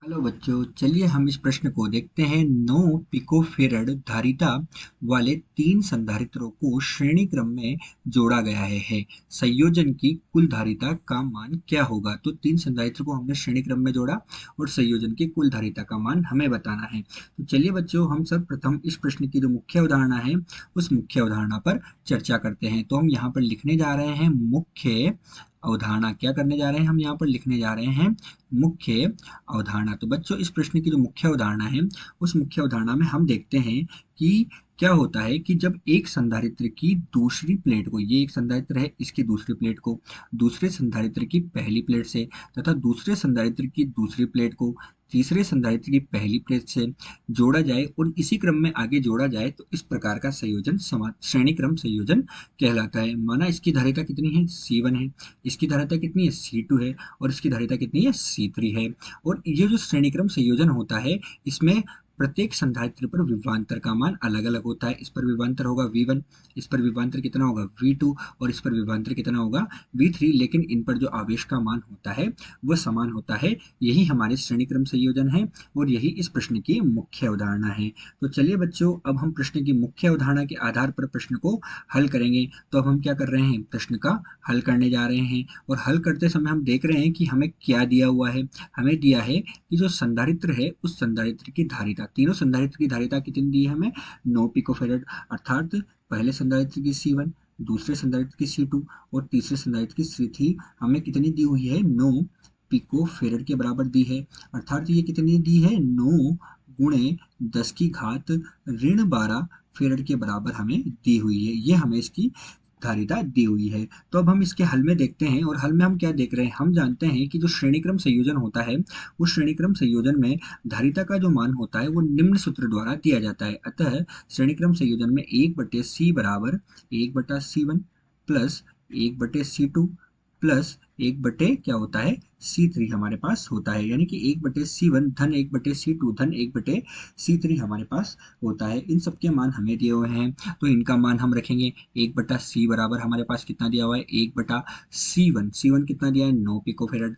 Hello बच्चों, चलिए हम इस प्रश्न को देखते हैं। 9 पिकोफेरड धारिता वाले तीन संधारित्रों को श्रेणी क्रम में जोड़ा गया है। संयोजन की कुल धारिता का मान क्या होगा? तो तीन संधारित्र को हमने श्रेणी क्रम में जोड़ा और संयोजन की कुल धारिता का मान हमें बताना है। तो चलिए बच्चों, हम सर्वप्रथम इस प्रश्न की जो मुख्य अवधारणा है उस मुख्य अवधारणा पर चर्चा करते हैं। तो हम यहाँ पर लिखने जा रहे हैं मुख्य अवधारणा। क्या करने जा रहे हैं? हम यहाँ पर लिखने जा रहे हैं मुख्य अवधारणा। तो बच्चों, इस प्रश्न की जो मुख्य अवधारणा है उस मुख्य अवधारणा में हम देखते हैं कि क्या होता है कि जब एक संधारित्र की दूसरी प्लेट को, ये एक संधारित्र है, इसकी दूसरी प्लेट को दूसरे संधारित्र की पहली प्लेट से तथा दूसरे संधारित्र की दूसरी प्लेट को तीसरे संधारित्र की पहली प्लेट से जोड़ा जाए और इसी क्रम में आगे जोड़ा जाए तो इस प्रकार का संयोजन श्रेणी क्रम संयोजन कहलाता है। माना इसकी धारिता कितनी है? C1 है, इसकी धारिता कितनी है? C2 है और इसकी धारिता कितनी है? C3 है। और ये जो श्रेणी क्रम संयोजन होता है इसमें प्रत्येक संधारित्र पर विभवांतर का मान अलग अलग होता है। इस पर विभवांतर होगा V1, इस पर विभवांतर कितना होगा? V2 और इस पर विभवांतर कितना होगा? V3। लेकिन इन पर जो आवेश का मान होता है वह समान होता है। यही हमारे श्रेणी क्रम संयोजन है और यही इस प्रश्न की मुख्य अवधारणा है। तो चलिए बच्चों, अब हम प्रश्न की मुख्य अवधारणा के आधार पर प्रश्न को हल करेंगे। तो अब हम क्या कर रहे हैं? प्रश्न का हल करने जा रहे हैं और हल करते समय हम देख रहे हैं कि हमें क्या दिया हुआ है। हमें दिया है कि जो संधारित्र है उस संधारित्र की धारिता, तीनों संधारित्र की धारिता कितनी दी है हमें? 9 पिकोफेरेड। अर्थात पहले संधारित्र की C1, दूसरे संधारित्र की C2 और तीसरे संधारित्र की C3 हमें कितनी दी हुई है? 9 पिकोफेरेड के बराबर दी है। अर्थात ये कितनी दी है? 9 गुणे 10 की घात ऋण 12 फेरेड के बराबर हमें दी हुई है। ये हमें इसकी धारिता दी हुई है। तो अब हम इसके हल में देखते हैं और हल में हम क्या देख रहे हैं? हम जानते हैं कि जो श्रेणीक्रम संयोजन होता है उस श्रेणीक्रम संयोजन में धारिता का जो मान होता है वो निम्न सूत्र द्वारा दिया जाता है। अतः श्रेणीक्रम संयोजन में 1/C बराबर 1/C1 प्लस 1/C2 प्लस 1 क्या होता है? C3 हमारे पास होता है। यानी कि 1/C1 धन 1/C2 धन 1/C3 हमारे पास होता है। इन सबके मान हमें दिए हुए हैं तो इनका मान हम रखेंगे। 1/C बराबर हमारे पास कितना दिया हुआ है? 1/C1। C1 कितना दिया है? 9 पिकोफेरेड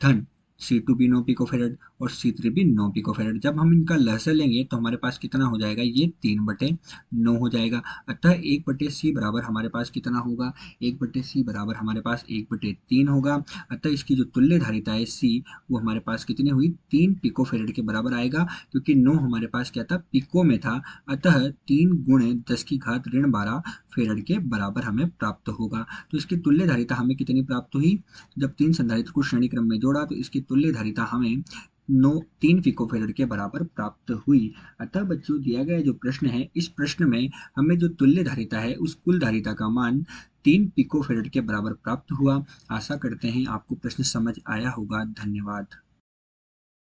धन C2 भी 9 पिकोफेरेड और C3 भी 9 पिकोफेरेड। जब हम इनका लसाअ लेंगे तो हमारे पास कितना हो जाएगा? ये 3/9 हो जाएगा। अतः 1/C बराबर हमारे पास कितना होगा? 1/C बराबर हमारे पास 1/3 होगा। अतः इसकी जो तुल्य धारिता है C वो हमारे पास कितनी हुई? 3 पिकोफेरेड के बराबर आएगा, क्योंकि 9 हमारे पास क्या था? पिको में था। अतः 3 गुणे 10 की घात ऋण 12 फेरेड के बराबर हमें प्राप्त होगा। तो इसकी तुल्य धारिता हमें कितनी प्राप्त हुई? जब तीन संधारित्र को श्रेणी क्रम में जोड़ा तो इसकी तुल्य धारिता हमें 3 पिकोफेरेड के बराबर प्राप्त हुई। अतः बच्चों, दिया गया जो प्रश्न है इस प्रश्न में हमें जो तुल्य धारिता है उस कुल धारिता का मान 3 पिकोफेरेड के बराबर प्राप्त हुआ। आशा करते हैं आपको प्रश्न समझ आया होगा। धन्यवाद।